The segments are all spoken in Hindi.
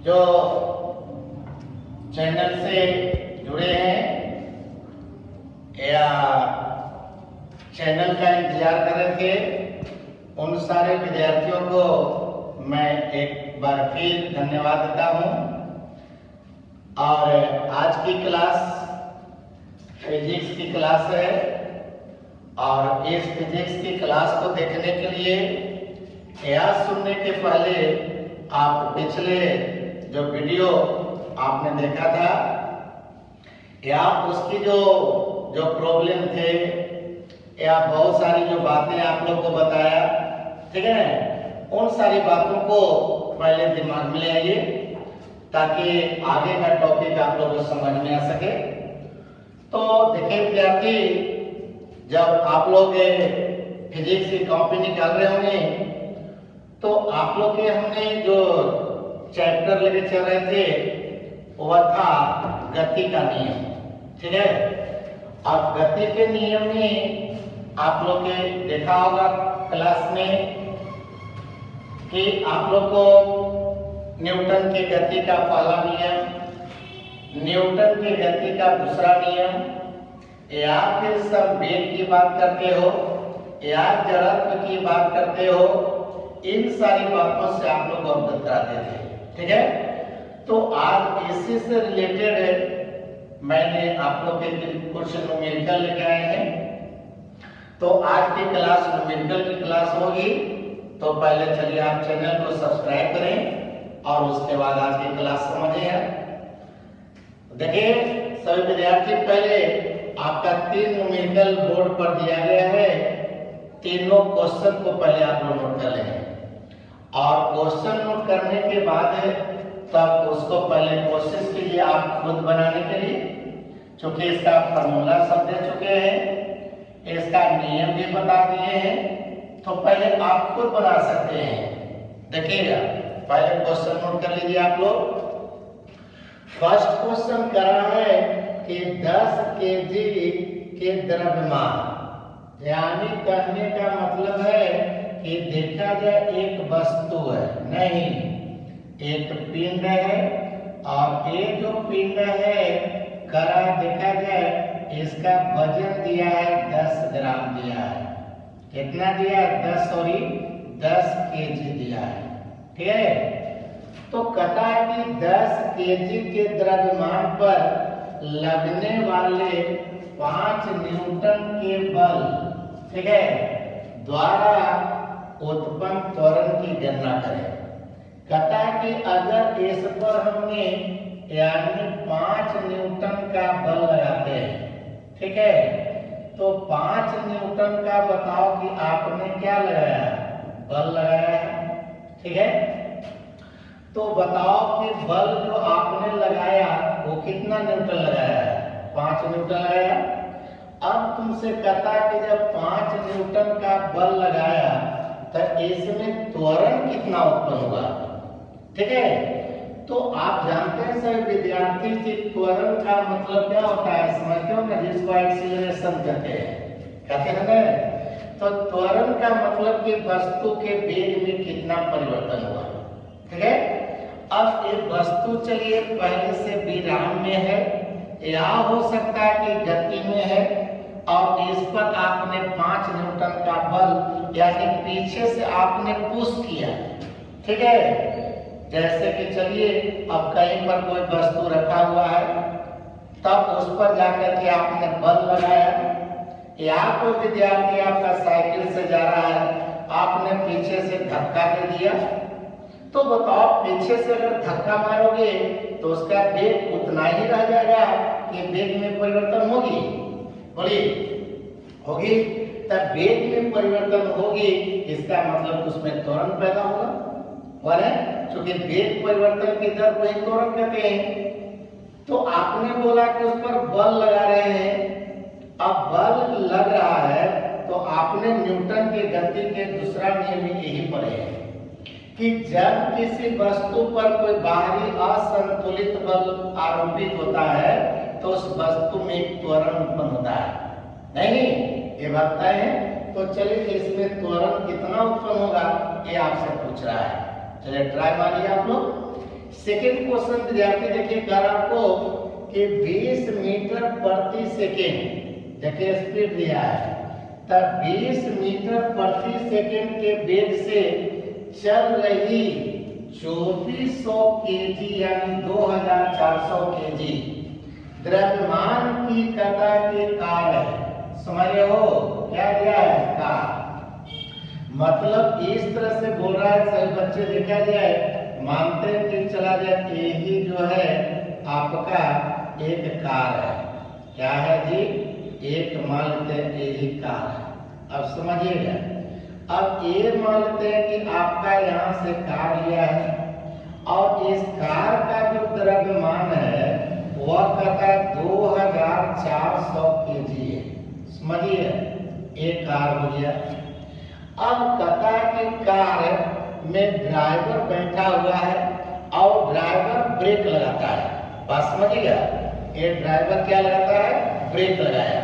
जो चैनल से जुड़े हैं या चैनल का इंतजार कर रहे थे, उन सारे विद्यार्थियों को मैं एक बार फिर धन्यवाद देता हूं। और आज की क्लास फिजिक्स की क्लास है और इस फिजिक्स की क्लास को देखने के लिए या सुनने के पहले आप पिछले जो वीडियो आपने देखा था या उसकी जो प्रॉब्लम थे या बहुत सारी जो बातें आप लोग को बताया, ठीक है, उन सारी बातों को पहले दिमाग में ले आइए ताकि आगे का टॉपिक आप लोगों को समझ में आ सके। तो देखिए विद्यार्थी, जब आप लोग फिजिक्स की कॉपी निकाल रहे होंगे तो आप लोग के हमने जो चैप्टर लेके चल रहे थे वह था गति का नियम, ठीक है। अब गति के नियम में आप लोग के देखा होगा क्लास में कि आप लोग को न्यूटन के गति का पहला नियम, न्यूटन के गति का दूसरा नियम, या फिर संवेग की बात करते हो या जड़त्व की बात करते हो, इन सारी बातों से आप लोग अवगत कराते थे, ठीक है। तो आज इसी से रिलेटेड मैंने आप लोग के लिए कुछ न्यूमेरिकल लेके आए हैं। तो आज की क्लास न्यूमेरिकल की क्लास होगी। तो पहले चलिए आप चैनल को सब्सक्राइब करें और उसके बाद आज की क्लास समझें। देखिए सभी विद्यार्थी, पहले आपका 3 न्यूमेरिकल बोर्ड पर दिया गया है। तीनों क्वेश्चन को पहले आप लोग नोट कर लें और क्वेश्चन नोट करने के बाद तब उसको पहले कोशिश कीजिए आप खुद बनाने के लिए, क्योंकि इसका फॉर्मूला सब दे चुके हैं, इसका नियम भी बता दिए हैं, तो पहले आप खुद बना सकते हैं। देखिएगा, पहले क्वेश्चन नोट कर लीजिए आप लोग। फर्स्ट क्वेश्चन करा है कि 10 केजी के द्रव्यमान, यानी कहने का मतलब है कि देखा जाए एक वस्तु है, नहीं एक पिंड है, और ये जो पिंड है करा देखा जाए इसका वजन दिया है 10 ग्राम दिया है। कितना दिया है? 10 और 10 केजी दिया है, ठीक है। तो कहता है कि 10 केजी के द्रव्यमान पर लगने वाले 5 न्यूटन के बल, ठीक है, द्वारा उत्पन्न त्वरण की गणना करें। कहता है कि अगर इस पर हमने यानी 5 न्यूटन का बल लगाते हैं, ठीक है, तो 5 न्यूटन का बताओ कि आपने क्या लगाया, बल लगाया है, ठीक है। तो बताओ कि बल जो आपने लगाया वो कितना न्यूटन लगाया है? 5 न्यूटन लगाया। अब तुमसे कहता है कि जब 5 न्यूटन का बल लगाया तो इसमें त्वरण कितना उत्पन्न हुआ, ठीक है। तो आप जानते हैं सभी विद्यार्थी कि त्वरण का मतलब क्या होता है, समझते हो ना, जिसको एक्सीलरेशन कहते हैं ना। तो त्वरण का मतलब कि वस्तु के वेग में कितना परिवर्तन हुआ, ठीक है। अब एक वस्तु चलिए पहले से विराम में है या हो सकता है कि गति में है और इस पर आपने 5 न्यूटन का बल यानी पीछे से आपने पुश किया, ठीक है। जैसे कि चलिए अब कहीं पर कोई वस्तु रखा हुआ है, तब उस पर जाकर के आपने बल लगाया, या कोई विद्यार्थी आपका साइकिल से जा रहा है, आपने पीछे से धक्का दे दिया, तो बताओ पीछे से अगर धक्का मारोगे तो उसका वेग उतना ही रह जाएगा कि वेग में परिवर्तन होगी, बोलिए होगी। तब वेग में परिवर्तन होगी, इसका मतलब उसमें त्वरण पैदा होगा, क्योंकि वेग परिवर्तन की दर को ही त्वरण कहते हैं। तो आपने बोला कि उस पर बल लगा रहे हैं, अब बल लग रहा है तो आपने न्यूटन की गति के दूसरा नियम यही पढ़े हैं कि जब किसी वस्तु पर कोई बाहरी असंतुलित बल आरोपित होता है तो उस वस्तु में त्वरण उत्पन्न होता है, नहीं ये बताए हैं। तो चलिए इसमें त्वरण कितना उत्पन्न होगा ये आपसे पूछ रहा है, चलिए ट्राई मारिए आप लोग। सेकेंड क्वेश्चन विद्यार्थी देखिए कर आपको कि 20 मीटर प्रति सेकेंड देखिए स्पीड दिया है, तब 20 मीटर प्रति सेकेंड के वेग से चल रही 2400 केजी यानी 2400 केजी द्रव्यमान की कथा के कार है। समझ रहे हो क्या दिया है कार, मतलब इस तरह से बोल रहा है। सभी बच्चे देखा जाए मानते हैं कि चला जाए यही जो है आपका एक कार है। क्या है जी, एक मान लेते हैं यही कार है। अब समझिएगा, अब ये मान लेते हैं कि आपका यहाँ से कार लिया है और इस कार का जो द्रव्यमान है वह कहता है 2400 केजी है। समझिए एक कार हो गया। अब कहता है कि कार में ड्राइवर बैठा हुआ है और ड्राइवर ब्रेक लगाता है। बात समझिएगा, ये ड्राइवर क्या लगाता है, ब्रेक लगाया।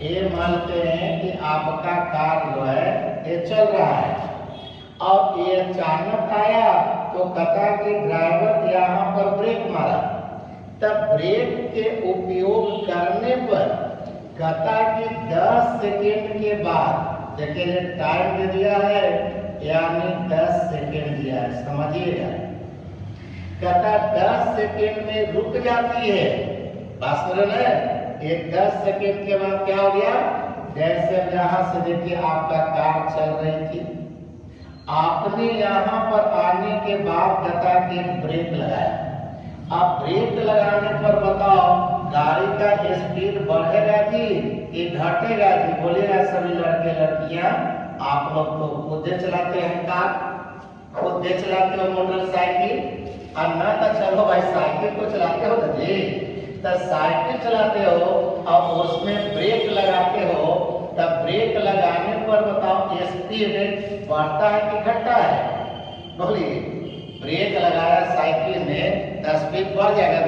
ये मानते हैं कि आपका कार जो है ये चल रहा है और ये अचानक आया तो कहता है कि ड्राइवर यहाँ पर ब्रेक मारा, तब ब्रेक के उपयोग करने पर कहता कि 10 सेकेंड के बाद देखिए टाइम दे दिया है यानी 10 सेकेंड दिया है। समझिएगा, कहता 10 सेकेंड में रुक जाती है। बात समझ रहे हैं, ये 10 सेकेंड के बाद क्या हो गया, जैसे यहाँ से देखिए आपका कार चल रही थी, आपने यहाँ पर आने के बाद कहता कि ब्रेक लगाया। आप ब्रेक लगाने पर बताओ गाड़ी का स्पीड बढ़ेगा कि घटेगा जी, बोलिएगा सभी लड़के लड़कियां। आप लोग तो खुद चलाते हैं कार, खुद चलाते हो मोटरसाइकिल, और ना तो चलो भाई साइकिल को चलाते हो ना जी, तो साइकिल चलाते हो और उसमें ब्रेक लगाते हो, तब ब्रेक लगाने पर बताओ स्पीड बढ़ता है कि घटता है, बोलिए। ब्रेक लगाया साइकिल में तो स्पीड बढ़ जाएगा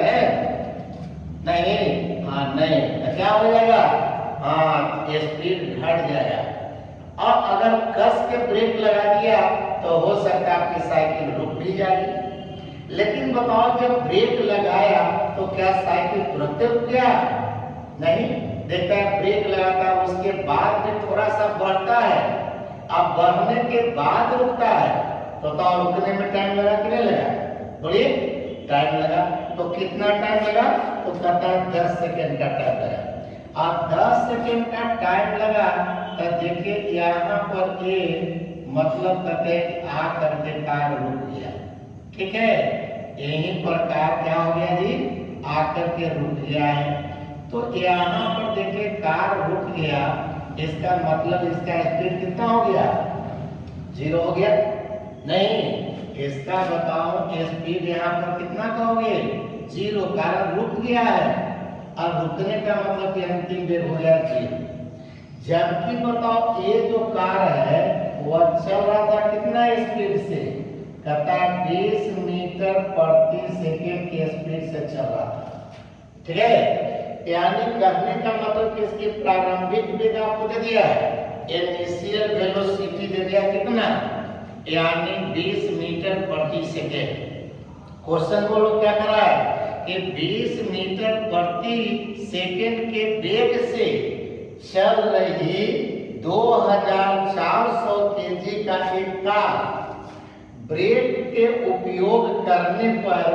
नहीं, हाँ नहीं, तो क्या हो जाएगा, हाँ स्पीड घट जाएगा। अब अगर कस के ब्रेक लगा दिया तो हो सकता है आपकी साइकिल रुक भी जाएगी। लेकिन बताओ जब ब्रेक लगाया तो क्या साइकिल तुरंत रुक गया, नहीं, देखता है ब्रेक लगाता है उसके बाद में थोड़ा सा बढ़ता है, अब बढ़ने के बाद रुकता है, तो बताओ रुकने में टाइम लगा कि नहीं लगा, बोलिए टाइम लगा। तो कितना टाइम लगा, तो कहता है 10 सेकेंड का टाइम लगा। अब 10 सेकेंड का टाइम लगा तो देखिए यहाँ पर ये मतलब कहते हैं आ करके कार रुक गया, ठीक है। यही प्रकार क्या हो गया जी, आकर के रुक गया है। तो यहाँ पर देखिए कार रुक गया, इसका मतलब इसका स्पीड कितना हो गया, 0 हो गया, नहीं इसका बताओ स्पीड यहाँ पर कितना कहोगे, 0, कारण रुक गया है। अब रुकने का मतलब कि अंतिम वेग हो गया 0। जबकि बताओ ये जो कार है वह चल रहा था कितना स्पीड से, कहता है 20 मीटर प्रति सेकेंड की स्पीड से चल रहा था, ठीक है। यानी कहने का मतलब कि इसकी प्रारंभिक वेग आपको दे दिया है, इनिशियल वेलोसिटी दे दिया कितना, यानी 20 मीटर प्रति सेकेंड। क्वेश्चन बोलो क्या कर रहा है कि 20 मीटर प्रति सेकेंड के वेग से चल रही 2400 केजी का एक कार ब्रेक के उपयोग करने पर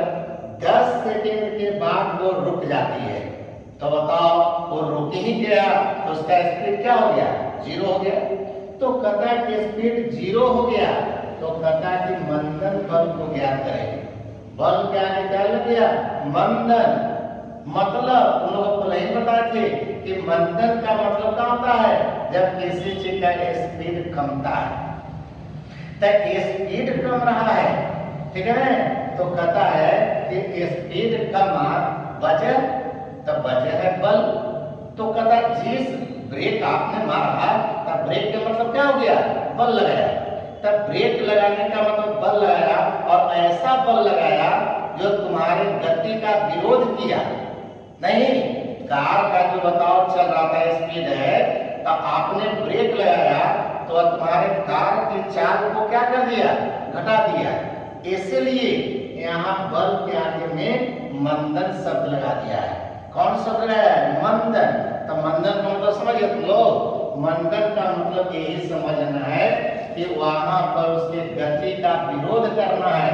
10 सेकेंड के बाद वो रुक जाती है। तो बताओ वो रुक ही गया तो उसका स्पीड क्या हो गया, 0 हो गया। तो कहता है कि स्पीड 0 हो गया, तो कहता है कि मंदन बल को ज्ञात करें। बल क्या निकाल दिया, मंदन, मतलब उन लोगों को नहीं बताए थे कि मंदन का मतलब क्या होता है, जब किसी चीज का स्पीड कमता है, तो स्पीड कम रहा है, ठीक है। तो कहता है कि स्पीड कमा वजह, तो वजह है बल। तो कहता है जिस ब्रेक आपने मारा तब ब्रेक का मतलब क्या हो गया, बल लगाया, तब ब्रेक लगाने का मतलब बल लगाया, और ऐसा बल लगाया जो तुम्हारे गति का विरोध किया। नहीं, कार का जो बताओ चल रहा था स्पीड है, तो आपने ब्रेक लगाया तो तुम्हारे कार की चाल को क्या कर दिया, घटा दिया। इसलिए यहाँ बल के आगे में मंदन शब्द लगा दिया है। कौन शब्द लगाया है? मंदन। तो मंदन का मतलब समझ गए तुम लोग? मंदन का मतलब यही समझना है कि वहां पर उसके गति का विरोध करना है,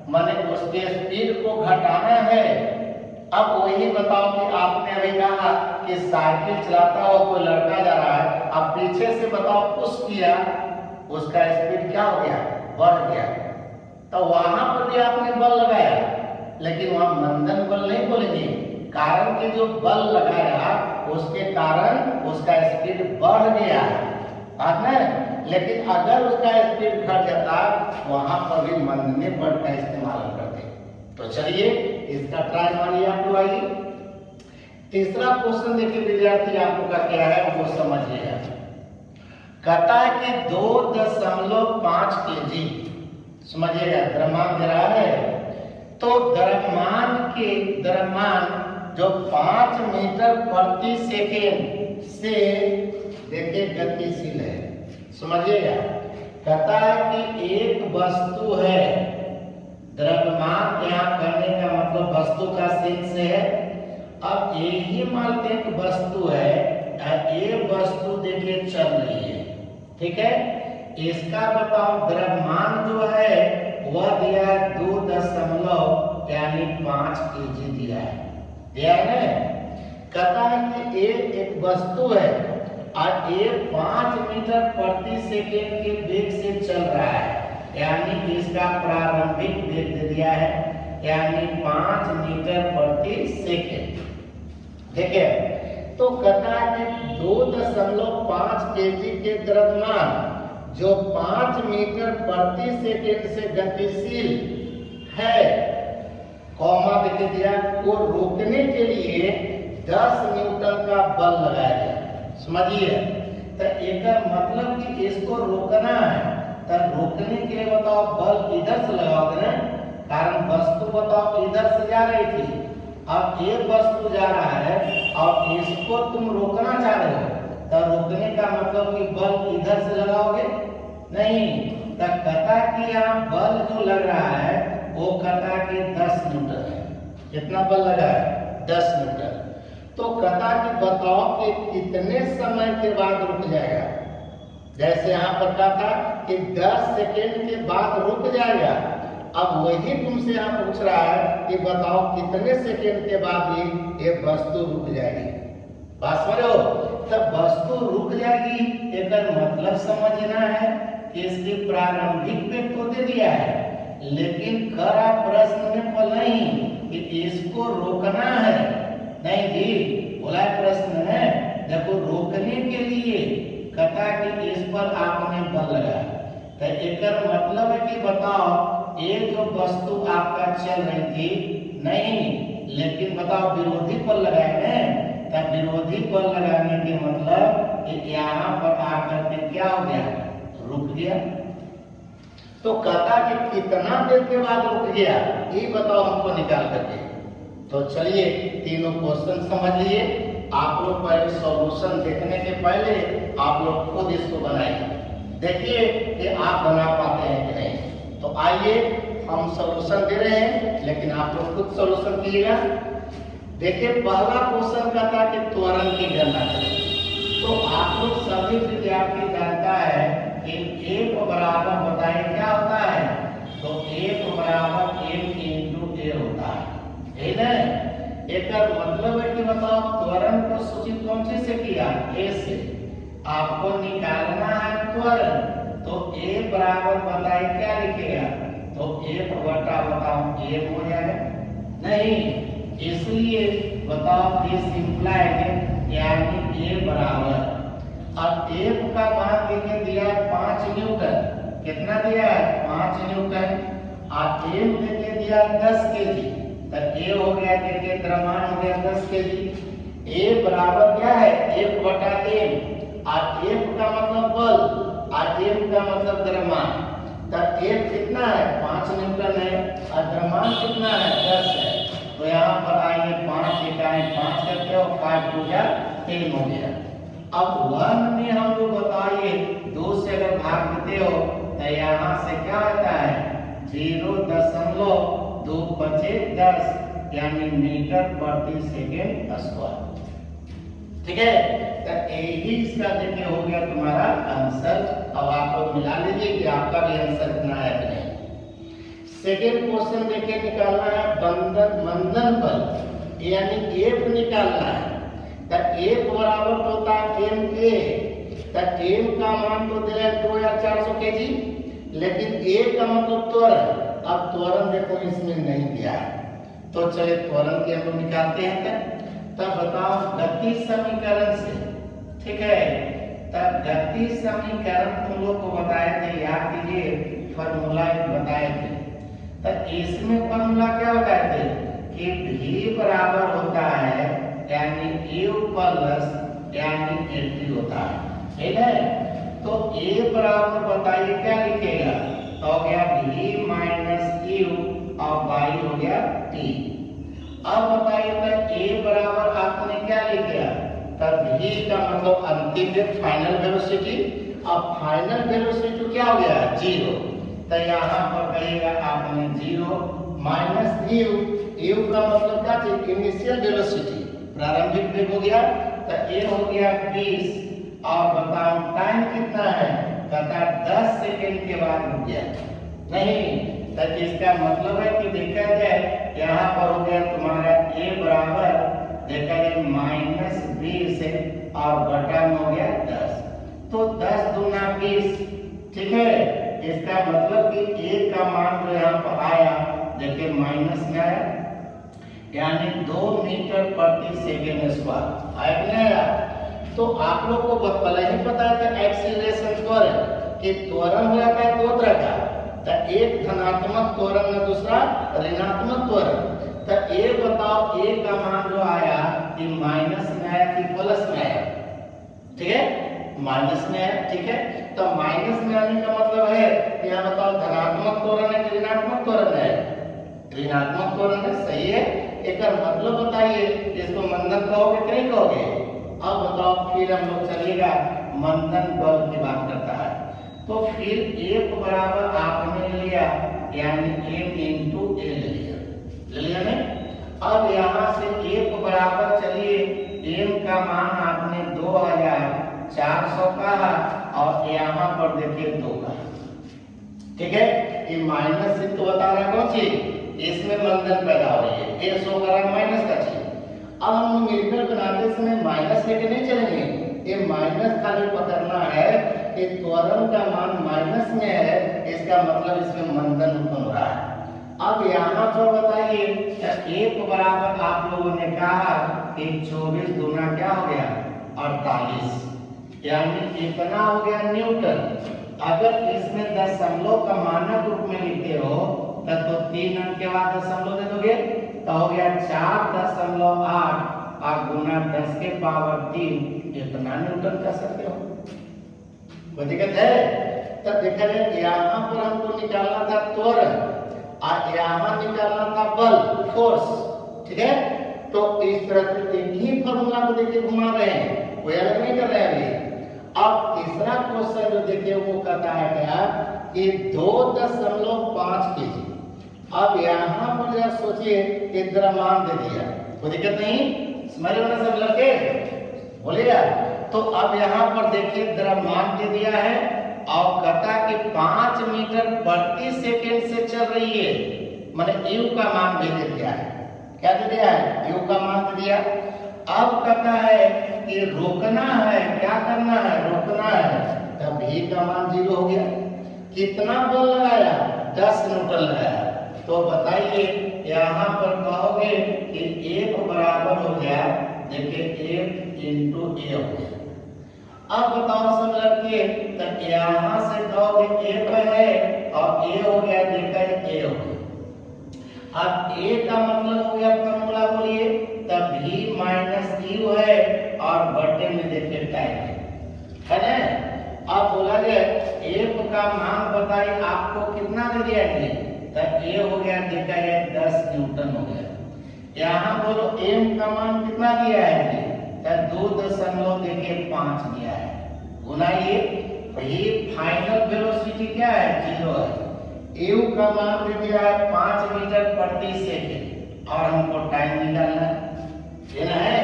माने उसके स्पीड को घटाना है। अब वही बताओ कि आपने अभी कहा कि साइकिल चलाता हो कोई लड़का जा रहा है, अब पीछे से बताओ पुश किया, उसका स्पीड क्या हो गया? बढ़ गया। तो वहां पर भी आपने बल लगाया, लेकिन वहां मंदन बल नहीं बोलेंगे, कारण कि जो बल लगाया उसके कारण उसका स्पीड बढ़ गया है। लेकिन अगर उसका स्पीड घट जाता वहां पर भी मंदने बल का इस्तेमाल करते। तो चलिए इसका ट्राई मारिए आप लोग। आइए तीसरा क्वेश्चन देखिए विद्यार्थी, आप लोग का क्या है वो समझिएगा। कहता है कि 2.5 kg, समझिएगा, द्रव्यमान दे रहा है। तो द्रव्यमान जो 5 मीटर प्रति सेकेंड से देखिए गतिशील है, समझिएगा। कहता है कि एक वस्तु है, द्रव्यमान यहाँ करने का मतलब वस्तु का सेंस है। अब यही मानते हैं कि वस्तु है, ये वस्तु देखिए चल रही है, ठीक है। इसका बताओ द्रव्यमान जो है वह दिया है 2.5 kg दिया है, कहता है कि एक वस्तु है और ये 5 मीटर प्रति सेकेंड के वेग से चल रहा है, यानी इसका प्रारंभिक वेग दे दिया है, यानी 5 मीटर प्रति सेकेंड, ठीक है। तो कहता है कि 2.5 kg के द्रव्यमान जो 5 मीटर प्रति सेकेंड से गतिशील है, कॉमा देके दिया, को रोकने के लिए 10 न्यूटन का बल लगाया गया, समझिए। तो एक मतलब कि इसको रोकना है, तो रोकने के लिए बताओ बल इधर से लगाओगे ना, कारण वस्तु बताओ इधर से जा रही थी, अब ये वस्तु जा रहा है और इसको तुम रोकना चाह रहे हो, तो रोकने का मतलब कि बल इधर से लगाओगे नहीं। तो कहता कि यहाँ बल जो लग रहा है वो कहता कि 10 न्यूटन है। कितना बल लगा है? 10 न्यूटन। तो कहता कि बताओ कि कितने समय के बाद रुक जाएगा। जैसे यहाँ पर कहा था कि 10 सेकेंड के बाद रुक जाएगा, अब वही तुमसे यहाँ पूछ रहा है कि बताओ कितने सेकेंड के बाद ये वस्तु रुक जाएगी। बात समझो? तब वस्तु रुक जाएगी, एक मतलब समझना है कि इसकी प्रारंभिक वेग तो दे दिया है, लेकिन करा प्रश्न में पर नहीं कि इसको रोकना है, नहीं जी, बोला प्रश्न है देखो रोकने के लिए कहता कि इस पर आपने बल लगाया। तो एक मतलब है कि बताओ ये जो वस्तु आपका चल रही थी नहीं, लेकिन बताओ विरोधी बल लगाए ना, तब विरोधी बल लगाने के मतलब यहाँ पर आकर के क्या हो गया? रुक गया। तो कहता कि कितना देर के बाद रुक गया, ये बताओ हमको निकाल करके। तो चलिए तीनों क्वेश्चन समझ लिए। आप लोग पहले सॉल्यूशन देखने के पहले आप लोग खुद इसको बनाइए, देखिए कि आप बना पाते हैं कि नहीं। तो आइए हम सॉल्यूशन दे रहे हैं, लेकिन आप लोग खुद सॉल्यूशन कीजिएगा। देखिए पहला क्वेश्चन कहता है कि त्वरण की गणना करें। तो आप लोग सभी विद्यार्थी जानता है कि 1 बराबर बताइए क्या होता है? तो 1 बराबर 1 इंटू ए होता है, यही ना। एक मतलब है कि बताओ त्वरण को सूचित कौन सी से किया? ए से। आपको निकालना है त्वरण, तो ए बराबर बताइए क्या लिखेगा? तो 1 बटा बताओ ए हो जाएगा नहीं, इसलिए बताओ दिस इंप्लाइड यानी ए बराबर, अब एक का मान देके दिया है 5 न्यूटन, कितना दिया है? 5 न्यूटन, और ए देके दिया 10 केजी, तो ए हो गया देखिए द्रव्यमान हो गया 10 केजी। ए बराबर क्या है? 1 बटा m, और m का मतलब बल और m का मतलब द्रव्यमान। तो m कितना है? 5 न्यूटन है और द्रव्यमान कितना है? 10 है। तो यहाँ पर आइए 5 इकाई 5 करते हो, 5 2 जा 3 हो गया। अब 1 में हम लोग बताइए 2 से अगर भाग देते हो तो यहाँ से क्या होता है? 0.2 बचे 10 यानी मीटर प्रति सेकेंड स्क्वायर। ठीक है, तो यही इसका देखिए हो गया तुम्हारा आंसर। अब आप लोग मिला लीजिए कि आपका भी आंसर इतना है कि नहीं। सेकेंड क्वेश्चन देखिए निकालना है मंदन बल यानी एफ निकालना है। तो एफ बराबर होता है एम ए। तो एम का मान तो दिया 2400 केजी, लेकिन ए का मतलब त्वरण। अब त्वरण देखो इसमें नहीं दिया है, तो चलिए त्वरण के हम लोग निकालते हैं। तब बताओ गति समीकरण से, ठीक है, तब गति समीकरण तुम लोग को बताए थे, याद कीजिए फॉर्मूला बताए थे। तो इसमें फॉर्मूला क्या बताए थे कि v बराबर होता है यानी u प्लस यानी lt होता है, ठीक है। तो a बराबर बताइए क्या लिखेगा, तो हो गया v माइनस u और y हो गया t। अब बताइए तो a बराबर आपने क्या लिखा, तब v का मतलब अंतिम फाइनल वेलोसिटी। अब फाइनल वेलोसिटी क्या हो गया 0, तो यहाँ पर कहेगा आपने 0 माइनस u का मतलब क्या थी इनिशियल वेलोसिटी, प्रारंभिक वेग हो गया। तो a हो गया 20 और बताओ टाइम कितना है, कहता 10 सेकंड के बाद रुक गया नहीं। तो इसका मतलब है कि देखा जाए यहाँ पर हो गया तुम्हारा a बराबर देखा जाए -20 और बटा में हो गया 10, तो 10 दूना 20, ठीक है। इसका मतलब कि a का मान जो यहाँ पर आया देखिए माइनस में आया यानी 2 मीटर प्रति सेकेंड स्क्वायर आया कि नहीं आया। तो आप लोग को पहले ही पता था एक्सीलरेशन त्वरण कि त्वरण हो जाता है दो तरह का, तो एक धनात्मक त्वरण में दूसरा ऋणात्मक त्वरण। तो ए बताओ ए का मान जो आया कि माइनस में आया कि प्लस में आया, ठीक है, माइनस में आया, ठीक है। तो माइनस में आने का मतलब है कि यहाँ बताओ धनात्मक त्वरण है कि ऋणात्मक त्वरण है, ऋणात्मक त्वरण है, सही है। एक मतलब बताइए इसको मंदन कहोगे कि नहीं कहोगे। अब बताओ फिर हम लोग चलिएगा मंदन बल की बात करता है। तो फिर एक बराबर आपने लिया यानी m इंटू ए ले लिया नहीं। अब यहाँ से एक बराबर चलिए m का मान आपने 2400 कहा और यहाँ पर देखिए 2 का, ठीक है। ये माइनस से तो बता रहा है कौन सी, इसमें मंदन पैदा हो रही है, ये 100 का माइनस का चीज। अब हम न्यूमेरिकल बनाते समय माइनस लेके नहीं चलेंगे, ये माइनस खाली पकड़ना है कि त्वरण का मान माइनस में है, इसका मतलब इसमें मंदन उत्पन्न हो रहा है। अब यहाँ पर बताइए एक बराबर आप लोगों ने कहा कि 24 दूना क्या हो गया 48 यानी कितना हो गया न्यूटन। अगर इसमें दशमलव का मानक रूप में लिखते हो तो 3 अंक के बाद दशमलव दे दोगे तो हो गया 4.8 और गुना 10 के पावर 3 इतना न्यूटन कर सकते हो। कोई दिक्कत है। तो देखा जाए यहाँ पर हमको निकालना था त्वरण और यहाँ निकालना था बल फोर्स, ठीक है। तो इस तरह से एक ही फॉर्मूला को देखिए घुमा रहे हैं, कोई अलग नहीं कर रहे हैं अभी। अब तीसरा क्वेश्चन जो देखिए वो कहता है क्या कि 2.5 केजी। अब यहाँ पर जरा सोचिए कि द्रव्यमान दे दिया, कोई दिक्कत नहीं, समझ रहे हो सब लड़के, बोलिएगा। तो अब यहाँ पर देखिए द्रव्यमान दे दिया है और कहता कि 5 मीटर प्रति सेकेंड से चल रही है, माने u का मान भी दे दिया है। क्या दे दिया है, u का मान दे दिया। अब कहता है कि रोकना है, क्या करना है, रोकना है, तब v का मान 0 हो गया। कितना बल लगाया 10 न्यूटन लगाया। तो बताइए यहाँ पर कहोगे कि एक बराबर हो गया देखिए 1 इंटू ए हो गया। अब बताओ सब लड़के, तो यहाँ से कहोगे ए है और ए हो गया देखा ए हो गया। अब ए का मतलब हो गया फॉर्मूला बोलिए, तब v माइनस यू है और बटे में देखिए टाइम है ना। अब बोला जाए एफ का मान बताइए आपको कितना दे दिया है, तब ए हो गया देखा जाए 10 न्यूटन हो गया। यहाँ बोलो m का मान कितना दिया है, तब 2.5 दिया है। गुनाइए ये फाइनल वेलोसिटी क्या है 0 है। u का मान दे दिया है 5 मीटर प्रति सेकंड। और हमको टाइम निकालना है ना है।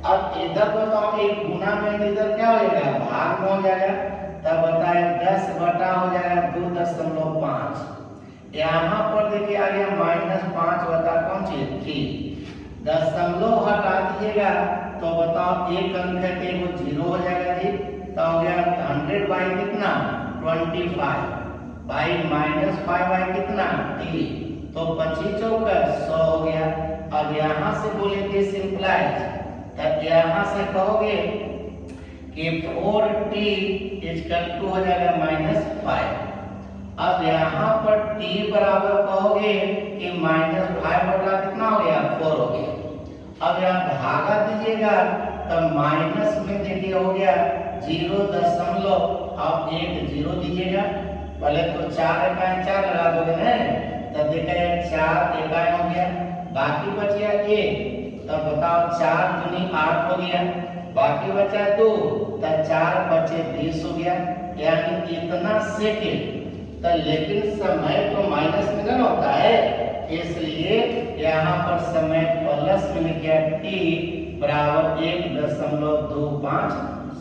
अब इधर बताओ एक गुना में इधर क्या हो जाएगा, भाग में हो जाएगा, तब बताए 10 बटा हो जाएगा 2.5। यहाँ पर देखिए आ गया -5 बटा कौन चीज 3। दशमलव हटा दीजिएगा तो बताओ एक अंक है तो वो 0 हो जाएगा जी, तो हो गया 100 बाई कितना 25 बाई -5 बाई कितना 3, तो 25 चौका 100 हो गया। अब यहाँ से बोलेंगे सिंपलाइज, तब यहाँ से कहोगे कि 4t = हो जाएगा -5। अब यहाँ पर t बराबर कहोगे कि -5 बटा कितना हो गया 4 हो गया। अब यहाँ भागा दीजिएगा तब माइनस में देखिए हो गया 0. अब 1 0 दीजिएगा, पहले तो 4 इकाई 4 लगा दोगे ना, तब देखा 4 इकाई हो गया, बाकी बच गया 1, तब बताओ 4 दूनी 8 हो गया, बाकी बचा 2, तब 4 बचे 20 हो गया, यानी इतना सेकेंड। तो लेकिन समय तो माइनस में नहीं होता है, इसलिए यहाँ पर समय प्लस में लिख गया t बराबर 1.25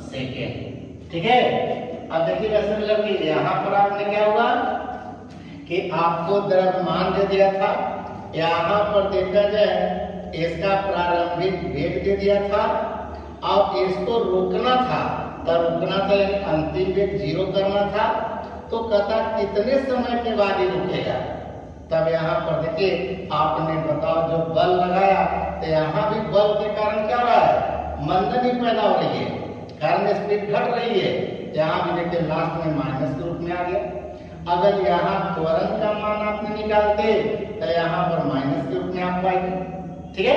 सेकेंड। ठीक है। अब देखिए वैसे मतलब कि यहाँ पर आपने क्या हुआ कि आपको द्रव्यमान दे दिया था, यहाँ पर देखा जाए इसका प्रारंभिक वेग दे दिया था, अब इसको रोकना था, तब रुकना था यानी अंतिम वेग 0 करना था, तो कहता कितने समय के बाद ही रुकेगा। तब यहाँ पर देखिए आपने बताओ जो बल लगाया तो यहाँ भी बल के कारण क्या हो रहा है, मंदनी पैदा हो रही है, कारण स्पीड घट रही है। यहाँ भी देखिए लास्ट में माइनस के रूप में आ गया। अगर यहाँ त्वरण का मान आपने निकालते तो यहाँ पर माइनस के रूप में आप पाएंगे। ठीक है।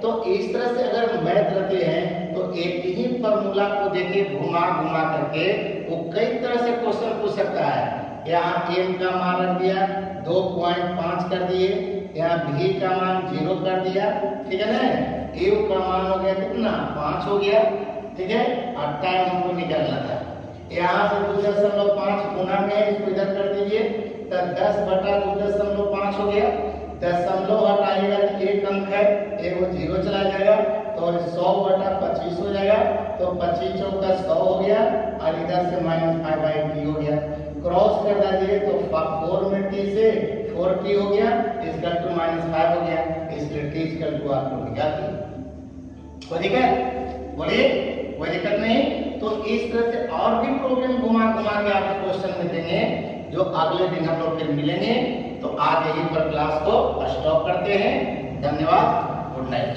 तो इस तरह से अगर मैथ रखते हैं तो एक ही फॉर्मूला को देखिए घुमा घुमा करके वो कई तरह से क्वेश्चन पूछ सकता है। यहाँ m का मान रख दिया 2.5 कर दिए, यहाँ v का मान 0 कर दिया, ठीक है ना, u का मान हो गया कितना 5 हो गया। ठीक है। और टाइम हमको निकालना था, यहाँ से 2.5 गुना में इसको इधर कर दीजिए, तो 10 बटा 2.5 हो गया, दशमलव हटाइएगा तो एक अंक है, एक वो 0 चला जाएगा, तो 100 बटा 25 हो जाएगा, तो 25 चौका 100 हो गया, और इधर से -5/t हो गया। क्रॉस कर दीजिए तो 4 में t से 4t हो गया, इसका टू -5 हो गया, इसलिए t इक्वल टू आपको निकाल दिया। कोई दिक्कत बोलिए, कोई दिक्कत नहीं। तो इस तरह से और भी प्रॉब्लम घुमा घुमा के आपको क्वेश्चन में देंगे, जो अगले दिन हम लोग फिर मिलेंगे। तो आज यहीं पर क्लास को स्टॉप करते हैं। धन्यवाद, गुड नाइट।